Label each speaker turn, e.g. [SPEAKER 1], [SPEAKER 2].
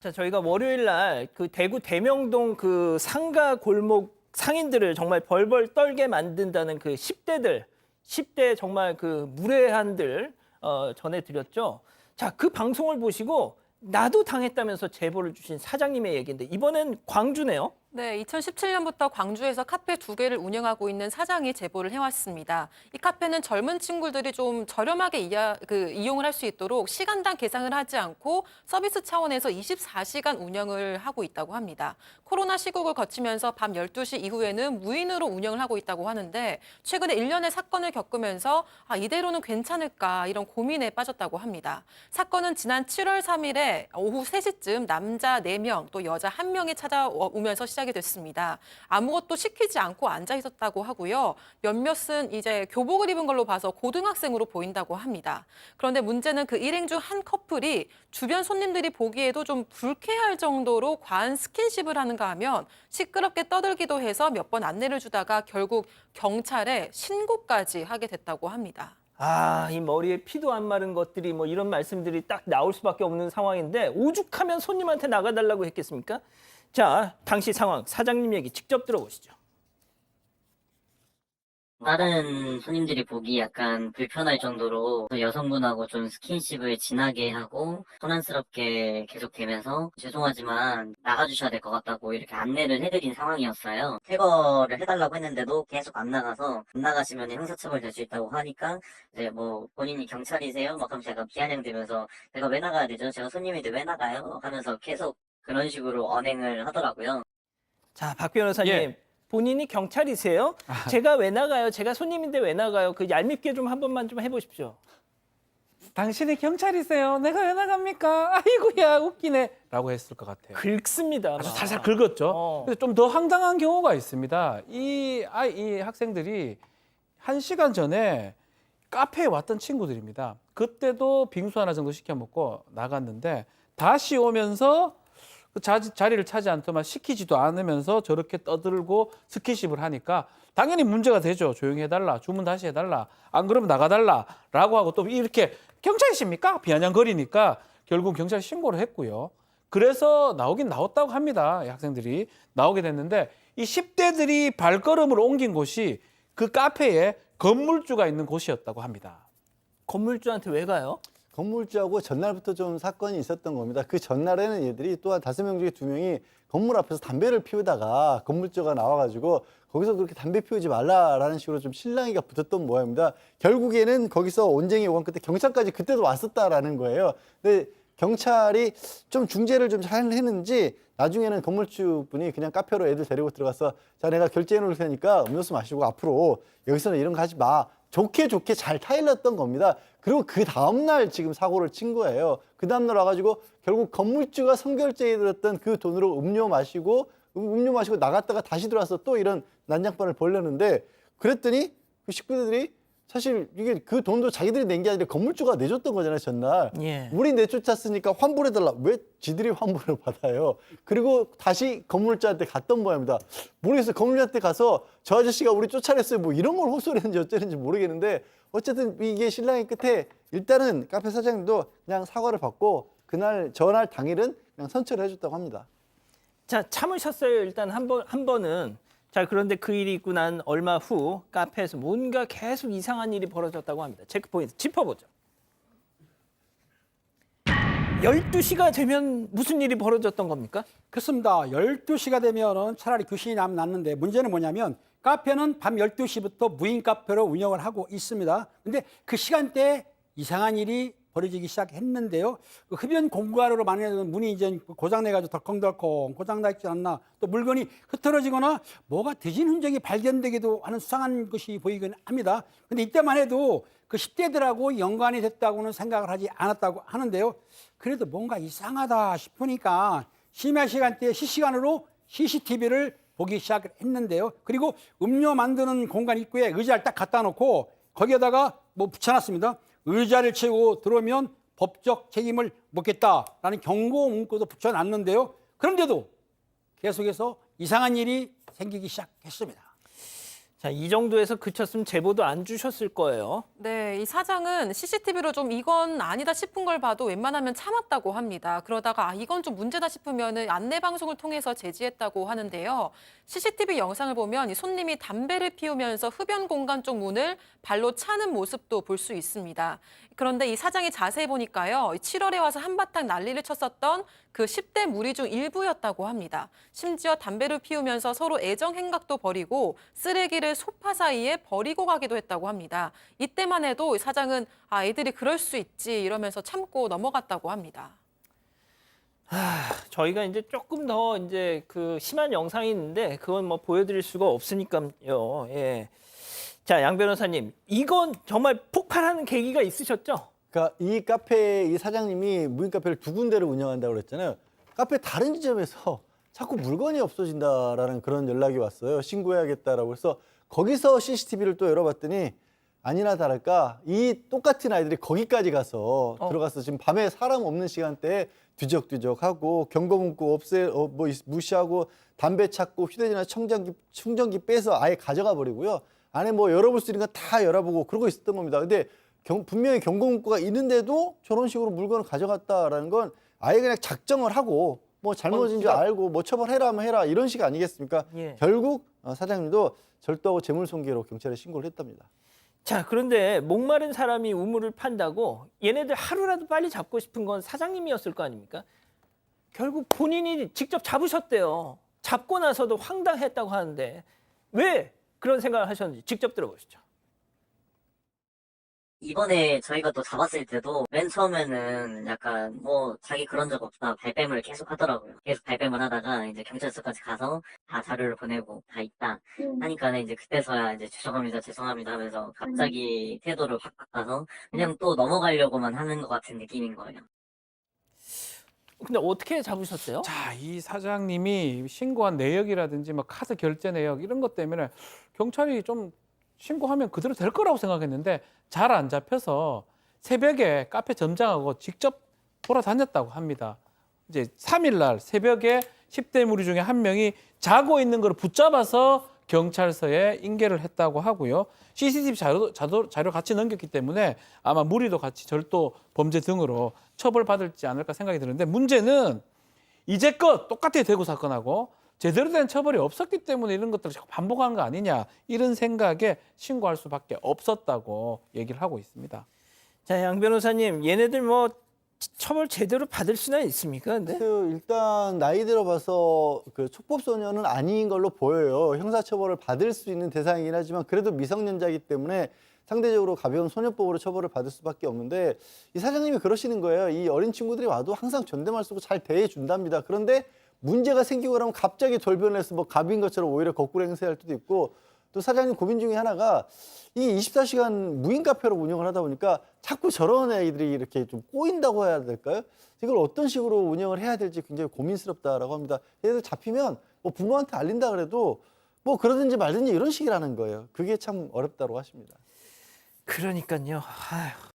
[SPEAKER 1] 자, 저희가 월요일 날 그 대구 대명동 그 상가 골목 상인들을 정말 벌벌 떨게 만든다는 그 10대들, 10대 정말 그 무례한들 전해드렸죠. 자, 그 방송을 보시고 나도 당했다면서 제보를 주신 사장님의 얘기인데 이번엔 광주네요.
[SPEAKER 2] 네, 2017년부터 광주에서 카페 2개를 운영하고 있는 사장이 제보를 해왔습니다. 이 카페는 젊은 친구들이 좀 저렴하게 이용을 할 수 있도록 시간당 계산을 하지 않고 서비스 차원에서 24시간 운영을 하고 있다고 합니다. 코로나 시국을 거치면서 밤 12시 이후에는 무인으로 운영을 하고 있다고 하는데 최근에 일련의 사건을 겪으면서 이대로는 괜찮을까 이런 고민에 빠졌다고 합니다. 사건은 지난 7월 3일에 오후 3시쯤 남자 4명 또 여자 1명이 찾아오면서 시작이 됐습니다. 아무것도 시키지 않고 앉아 있었다고 하고요. 몇몇은 이제 교복을 입은 걸로 봐서 고등학생으로 보인다고 합니다. 그런데 문제는 그 일행 중 한 커플이 주변 손님들이 보기에도 좀 불쾌할 정도로 과한 스킨십을 하는가 하면 시끄럽게 떠들기도 해서 몇 번 안내를 주다가 결국 경찰에 신고까지 하게 됐다고 합니다.
[SPEAKER 1] 아, 이 머리에 피도 안 마른 것들이 뭐 이런 말씀들이 딱 나올 수밖에 없는 상황인데 오죽하면 손님한테 나가달라고 했겠습니까? 자, 당시 상황 사장님 얘기 직접 들어보시죠.
[SPEAKER 3] 다른 손님들이 보기 약간 불편할 정도로 여성분하고 좀 스킨십을 진하게 하고 소란스럽게 계속되면서 죄송하지만 나가주셔야 될 것 같다고 이렇게 안내를 해드린 상황이었어요. 퇴거를 해달라고 했는데도 계속 안 나가서 안 나가시면 형사처벌 될 수 있다고 하니까 이제 뭐 본인이 경찰이세요? 막 하면 제가 비아냥대면서 제가 왜 나가야 되죠? 제가 손님인데 왜 나가요? 하면서 계속 그런 식으로 언행을 하더라고요.
[SPEAKER 1] 자, 박 변호사님.
[SPEAKER 4] 예.
[SPEAKER 1] 본인이 경찰이세요? 제가 왜 나가요? 제가 손님인데 왜 나가요? 그 얄밉게 좀 한 번만 좀 해보십시오.
[SPEAKER 4] 당신이 경찰이세요? 내가 왜 나갑니까? 아이고야 웃기네 라고 했을 것 같아요.
[SPEAKER 1] 긁습니다.
[SPEAKER 4] 아주
[SPEAKER 1] 막.
[SPEAKER 4] 살살 긁었죠.
[SPEAKER 1] 어.
[SPEAKER 4] 근데 좀 더 황당한 경우가 있습니다. 이 학생들이 1시간 전에 카페에 왔던 친구들입니다. 그때도 빙수 하나 정도 시켜 먹고 나갔는데 다시 오면서 그 자리를 차지한 동안 시키지도 않으면서 저렇게 떠들고 스킨십을 하니까 당연히 문제가 되죠. 조용히 해달라, 주문 다시 해달라, 안 그러면 나가달라라고 하고 또 이렇게 경찰이십니까? 비아냥거리니까 결국 경찰 신고를 했고요. 그래서 나오긴 나왔다고 합니다. 이 학생들이 나오게 됐는데 이 10대들이 발걸음을 옮긴 곳이 그 카페에 건물주가 있는 곳이었다고 합니다.
[SPEAKER 1] 건물주한테 왜 가요?
[SPEAKER 5] 건물주하고 전날부터 좀 사건이 있었던 겁니다. 그 전날에는 얘들이 또한 5명 중에 2명이 건물 앞에서 담배를 피우다가 건물주가 나와가지고 거기서 그렇게 담배 피우지 말라라는 식으로 좀 실랑이가 붙었던 모양입니다. 결국에는 거기서 온쟁이 오간 끝에 경찰까지 그때도 왔었다라는 거예요. 근데 경찰이 좀 중재를 좀 잘 했는지 나중에는 건물주 분이 그냥 카페로 애들 데리고 들어가서 자, 내가 결제해 놓을 테니까 음료수 마시고 앞으로 여기서는 이런 거 하지 마. 좋게 잘 타일렀던 겁니다. 그리고 그 다음날 지금 사고를 친 거예요. 그 다음날 와가지고 결국 건물주가 선결제에 들었던 그 돈으로 음료 마시고 나갔다가 다시 들어와서 또 이런 난장판을 벌렸는데 그랬더니 그 식구들이 사실 이게 그 돈도 자기들이 낸 게 아니라 건물주가 내줬던 거잖아요, 전날.
[SPEAKER 1] 예.
[SPEAKER 5] 우리 내쫓았으니까 환불해달라. 왜 지들이 환불을 받아요? 그리고 다시 건물주한테 갔던 모양입니다. 모르겠어요. 건물주한테 가서 저 아저씨가 우리 쫓아냈어요. 뭐 이런 걸 호소했는지 어쩌는지 모르겠는데 어쨌든 이게 신랑의 끝에 일단은 카페 사장님도 그냥 사과를 받고 전날 당일은 그냥 선처를 해줬다고 합니다.
[SPEAKER 1] 자, 참으셨어요. 일단 한 번은. 자, 그런데 그 일이 있고 난 얼마 후 카페에서 뭔가 계속 이상한 일이 벌어졌다고 합니다. 체크포인트 짚어보죠. 12시가 되면 무슨 일이 벌어졌던 겁니까?
[SPEAKER 6] 그렇습니다. 12시가 되면은 차라리 귀신이 나면 낫는데 문제는 뭐냐면 카페는 밤 12시부터 무인 카페로 운영을 하고 있습니다. 근데 그 시간대에 이상한 일이 벌어지기 시작했는데요. 그 흡연 공간으로 만약에 문이 이제 고장내가지고 덜컹덜컹 고장나 있지 않나 또 물건이 흐트러지거나 뭐가 뒤진 흔적이 발견되기도 하는 수상한 것이 보이긴 합니다. 근데 이때만 해도 그 10대들하고 연관이 됐다고는 생각을 하지 않았다고 하는데요. 그래도 뭔가 이상하다 싶으니까 심야 시간대에 실시간으로 CCTV를 보기 시작했는데요. 그리고 음료 만드는 공간 입구에 의자를 딱 갖다 놓고 거기에다가 뭐 붙여놨습니다. 의자를 채우고 들어오면 법적 책임을 묻겠다라는 경고 문구도 붙여놨는데요. 그런데도 계속해서 이상한 일이 생기기 시작했습니다.
[SPEAKER 1] 자, 이 정도에서 그쳤으면 제보도 안 주셨을 거예요.
[SPEAKER 2] 네, 이 사장은 CCTV로 좀 이건 아니다 싶은 걸 봐도 웬만하면 참았다고 합니다. 그러다가 이건 좀 문제다 싶으면 안내 방송을 통해서 제지했다고 하는데요. CCTV 영상을 보면 이 손님이 담배를 피우면서 흡연 공간 쪽 문을 발로 차는 모습도 볼 수 있습니다. 그런데 이 사장이 자세히 보니까요, 7월에 와서 한바탕 난리를 쳤었던 그 10대 무리 중 일부였다고 합니다. 심지어 담배를 피우면서 서로 애정 행각도 벌이고 쓰레기를 소파 사이에 버리고 가기도 했다고 합니다. 이때만 해도 이 사장은 애들이 그럴 수 있지 이러면서 참고 넘어갔다고 합니다.
[SPEAKER 1] 저희가 이제 조금 더 이제 그 심한 영상이 있는데 그건 뭐 보여드릴 수가 없으니까요. 예. 자, 양 변호사님, 이건 정말 폭발하는 계기가 있으셨죠?
[SPEAKER 5] 그러니까 이 카페 이 사장님이 무인 카페를 두 군데를 운영한다고 그랬잖아요. 카페 다른 지점에서 자꾸 물건이 없어진다라는 그런 연락이 왔어요. 신고해야겠다라고 해서 거기서 CCTV를 또 열어봤더니 아니나 다를까 이 똑같은 아이들이 거기까지 가서 들어가서 지금 밤에 사람 없는 시간대에 뒤적뒤적하고 경고문구 무시하고 담배 찾고 휴대전화 충전기 빼서 아예 가져가 버리고요. 안에 뭐 열어볼 수 있는 거 다 열어보고 그러고 있었던 겁니다. 근데 분명히 경고문구가 있는데도 저런 식으로 물건을 가져갔다라는 건 아예 그냥 작정을 하고 뭐 잘못인 줄 알고 뭐 처벌해라 하면 해라 이런 식 아니겠습니까?
[SPEAKER 1] 예.
[SPEAKER 5] 결국 사장님도 절도하고 재물손괴로 경찰에 신고를 했답니다.
[SPEAKER 1] 자, 그런데 목마른 사람이 우물을 판다고 얘네들 하루라도 빨리 잡고 싶은 건 사장님이었을 거 아닙니까? 결국 본인이 직접 잡으셨대요. 잡고 나서도 황당했다고 하는데 왜 그런 생각을 하셨는지 직접 들어보시죠.
[SPEAKER 3] 이번에 저희가 또 잡았을 때도 맨 처음에는 약간 뭐 자기 그런 적 없다 발뺌을 계속 하더라고요. 계속 발뺌을 하다가 이제 경찰서까지 가서 다 자료를 보내고 다 있다 하니까는 이제 그때서야 이제 죄송합니다 하면서 갑자기 태도를 확 바꿔서 그냥 또 넘어가려고만 하는 것 같은 느낌인 거예요.
[SPEAKER 1] 근데 어떻게 잡으셨어요?
[SPEAKER 4] 자, 이 사장님이 신고한 내역이라든지 뭐 카드 결제 내역 이런 것 때문에 경찰이 좀 신고하면 그대로 될 거라고 생각했는데 잘 안 잡혀서 새벽에 카페 점장하고 직접 돌아다녔다고 합니다. 이제 3일 날 새벽에 10대 무리 중에 한 명이 자고 있는 걸 붙잡아서 경찰서에 인계를 했다고 하고요. CCTV 자료 같이 넘겼기 때문에 아마 무리도 같이 절도 범죄 등으로 처벌받을지 않을까 생각이 드는데 문제는 이제껏 똑같아 대구 사건하고 제대로 된 처벌이 없었기 때문에 이런 것들을 자꾸 반복하는 거 아니냐 이런 생각에 신고할 수밖에 없었다고 얘기를 하고 있습니다.
[SPEAKER 1] 자, 양 변호사님, 얘네들 뭐 처벌 제대로 받을 수는 있습니까? 근데?
[SPEAKER 5] 일단 나이 들어봐서 그 촉법소년은 아닌 걸로 보여요. 형사처벌을 받을 수 있는 대상이긴 하지만 그래도 미성년자이기 때문에 상대적으로 가벼운 소년법으로 처벌을 받을 수밖에 없는데 이 사장님이 그러시는 거예요. 이 어린 친구들이 와도 항상 존댓말 쓰고 잘 대해준답니다. 그런데 문제가 생기고 그러면 갑자기 돌변을 해서 뭐 갑인 것처럼 오히려 거꾸로 행세할 때도 있고 또 사장님 고민 중에 하나가 이 24시간 무인 카페로 운영을 하다 보니까 자꾸 저런 애들이 이렇게 좀 꼬인다고 해야 될까요? 이걸 어떤 식으로 운영을 해야 될지 굉장히 고민스럽다라고 합니다. 얘들 잡히면 뭐 부모한테 알린다 그래도 뭐 그러든지 말든지 이런 식이라는 거예요. 그게 참 어렵다고 하십니다.
[SPEAKER 1] 그러니까요. 아휴.